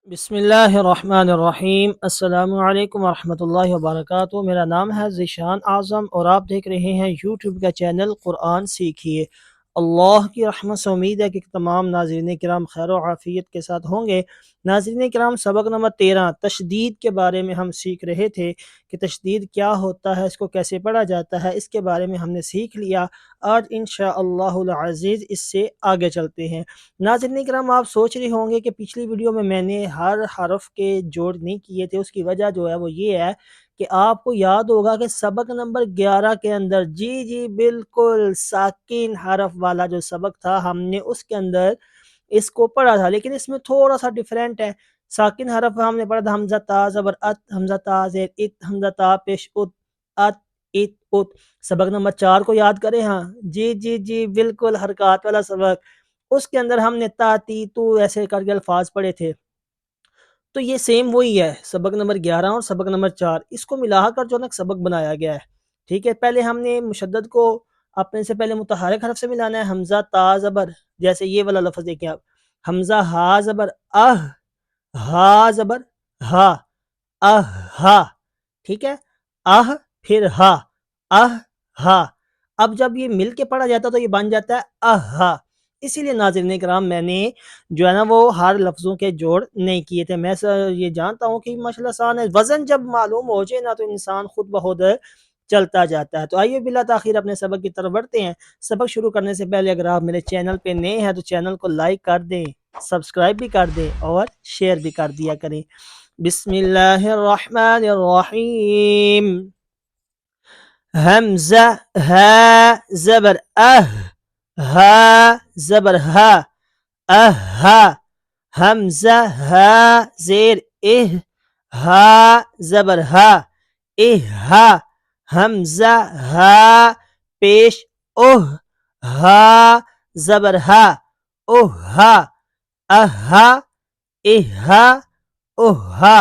بسم اللہ الرحمن الرحیم۔ السلام علیکم ورحمۃ اللہ وبرکاتہ۔ میرا نام ہے ذیشان اعظم اور آپ دیکھ رہے ہیں یوٹیوب کا چینل قرآن سیکھیے۔ اللہ کی رحمت سے امید ہے کہ تمام ناظرین کرام خیر و عافیت کے ساتھ ہوں گے۔ ناظرین کرام، سبق نمبر 13 تشدید کے بارے میں ہم سیکھ رہے تھے کہ تشدید کیا ہوتا ہے، اس کو کیسے پڑھا جاتا ہے، اس کے بارے میں ہم نے سیکھ لیا۔ آج انشاءاللہ العزیز اس سے آگے چلتے ہیں۔ ناظرین کرام، آپ سوچ رہے ہوں گے کہ پچھلی ویڈیو میں نے ہر حرف کے جوڑ نہیں کیے تھے۔ اس کی وجہ جو ہے وہ یہ ہے کہ آپ کو یاد ہوگا کہ سبق نمبر 11 کے اندر جی بالکل ساکن حرف والا جو سبق تھا، ہم نے اس کے اندر اس کو پڑھا تھا، لیکن اس میں تھوڑا سا ڈیفرنٹ ہے۔ ساکن حرف ہم نے پڑھا تھا حمزہ تا زبر ات، حمزہ تا زیر ات، حمزہ تا پیش ات، ات ات ات۔ سبق نمبر 4 کو یاد کریں؟ ہاں جی بالکل حرکات والا سبق۔ اس کے اندر ہم نے تا تی تو ایسے کر کے الفاظ پڑھے تھے۔ تو یہ سیم وہی ہے، سبق نمبر 11 اور سبق نمبر 4، اس کو ملا کر جو نا سبق بنایا گیا ہے۔ ٹھیک ہے، پہلے ہم نے مشدد کو اپنے سے پہلے متحرک حرف سے ملانا ہے۔ حمزہ تا زبر، جیسے یہ والا لفظ دیکھیں آپ، حمزہ ہا زبر اہ، ہا زبر ہا، ہا۔ ٹھیک ہے، اہ پھر ہا، ہا۔ اب جب یہ مل کے پڑھا جاتا ہے تو یہ بن جاتا ہے ہا۔ اسی لیے ناظرین کرام میں نے جو ہے نا وہ ہر لفظوں کے جوڑ نہیں کیے تھے۔ میں یہ جانتا ہوں کہ ماشاءاللہ آسان ہے، وزن جب معلوم ہو جائے نا تو انسان خود بخود چلتا جاتا ہے۔ تو آئیے بلا تاخیر اپنے سبق کی طرف بڑھتے ہیں۔ سبق شروع کرنے سے پہلے اگر آپ میرے چینل پہ نئے ہیں تو چینل کو لائک کر دیں، سبسکرائب بھی کر دیں اور شیئر بھی کر دیا کریں۔ بسم اللہ الرحمن الرحیم۔ حمزہ ہا زبر ہا زبر ہا، حمزہ ہا زیر ہا زبر ہا، حمزہ ہا پیش ہا زبر ہا، ہا۔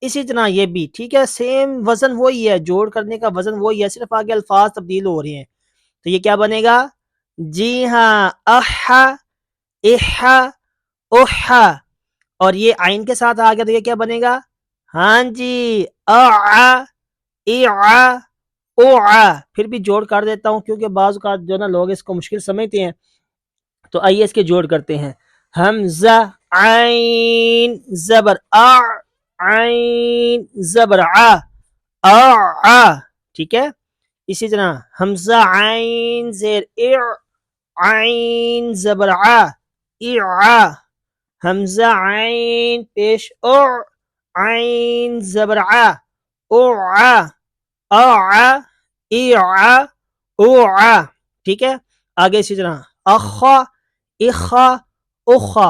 اسی طرح یہ بھی ٹھیک ہے، سیم وزن وہی ہے، جوڑ کرنے کا وزن وہی ہے، صرف آگے الفاظ تبدیل ہو رہے ہیں۔ تو یہ کیا بنے گا؟ جی ہاں، احا، احا، احا۔ اور یہ عین کے ساتھ آ گیا تو یہ کیا بنے گا؟ ہاں جی، اعا، اعا، اوعا۔ پھر بھی جوڑ کر دیتا ہوں کیونکہ بعض اوقات جو نا لوگ اس کو مشکل سمجھتے ہیں، تو آئیے اس کے جوڑ کرتے ہیں۔ حمزہ عین زبر عین زبر ٹھیک ہے۔ اسی طرح حمزہ عین زیر عین زبر حمزہ عین پیش عین زبر ٹھیک ہے۔ آگے اسی طرح اخا، اخا، اخا۔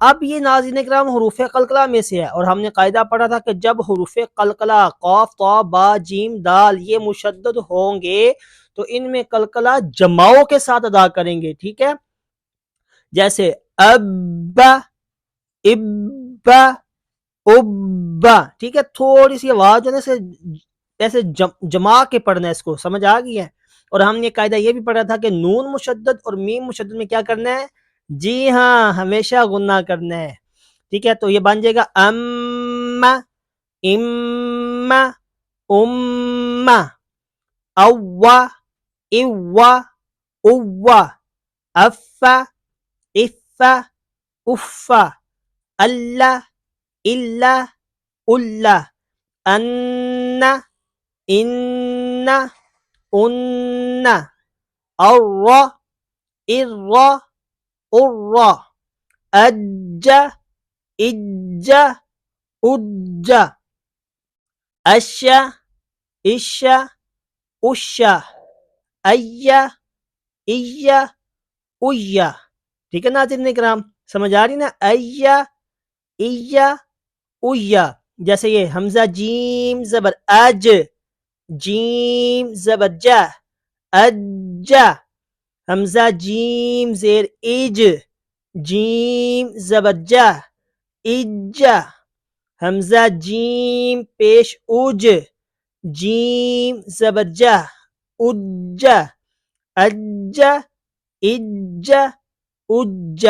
اب یہ ناظرین کرام حروف قلقلہ میں سے ہے، اور ہم نے قاعدہ پڑھا تھا کہ جب حروف قلقلہ قاف طا با جیم دال یہ مشدد ہوں گے تو ان میں قلقلہ جماؤں کے ساتھ ادا کریں گے۔ ٹھیک ہے، جیسے ابا، ابا، ابا۔ ٹھیک ہے، تھوڑی سی آواز جو ہے ایسے جما کے پڑھنا ہے، اس کو سمجھ آ گئی ہے۔ اور ہم نے قاعدہ یہ بھی پڑھا تھا کہ نون مشدد اور میم مشدد میں کیا کرنا ہے؟ جی ہاں، ہمیشہ غنہ کرنا ہے۔ ٹھیک ہے، تو یہ بن جائے گا ام، ام، ام، اوا، اوا، اوا، افا، افا، افا، اللہ، الا، الا، ان، ان، ان، ار، ار، ار، اج، اج، اج، اش، اش، اش، ای، ای، اویا۔ ٹھیک ہے ناظرین کرام، سمجھ آ رہی نا؟ ای، ای، اویا۔ جیسے یہ حمزہ جیم زبر اج، جیم زبر جا، اج۔ حمزہ جیم زیر ایج، جیم زبر جا، ایج۔ حمزہ جیم پیش اوج، جیم زبر جا، اج، اج، اج، اج۔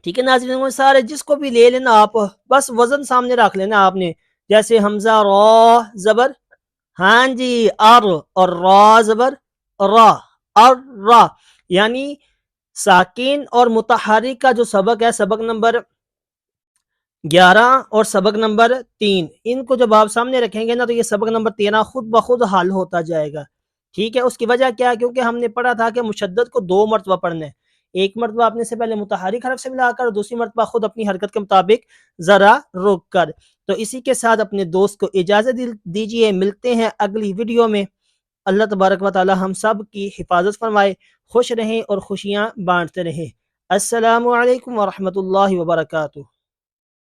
ٹھیک ہے ناظرین سارے جس کو بھی لے لینا آپ بس وزن سامنے رکھ لینا آپ نے جیسے حمزہ را زبر ہاں جی اور را زبر را اور را یعنی ساکن اور متحرک کا جو سبق ہے سبق نمبر 11 اور سبق نمبر 3 ان کو جب آپ سامنے رکھیں گے نا تو یہ سبق نمبر 13 خود بخود حل ہوتا جائے گا ٹھیک ہے اس کی وجہ کیا ہے کیونکہ ہم نے پڑھا تھا کہ مشدد کو 2 مرتبہ پڑھنا ہے ایک مرتبہ آپ نے سے پہلے متحرک حرف سے ملا کر اور دوسری مرتبہ خود اپنی حرکت کے مطابق ذرا روک کر تو اسی کے ساتھ اپنے دوست کو اجازت دیجیے ملتے ہیں اگلی ویڈیو میں اللہ تبارک و تعالی ہم سب کی حفاظت فرمائے خوش رہیں اور خوشیاں بانٹتے رہیں السلام علیکم ورحمۃ اللہ وبرکاتہ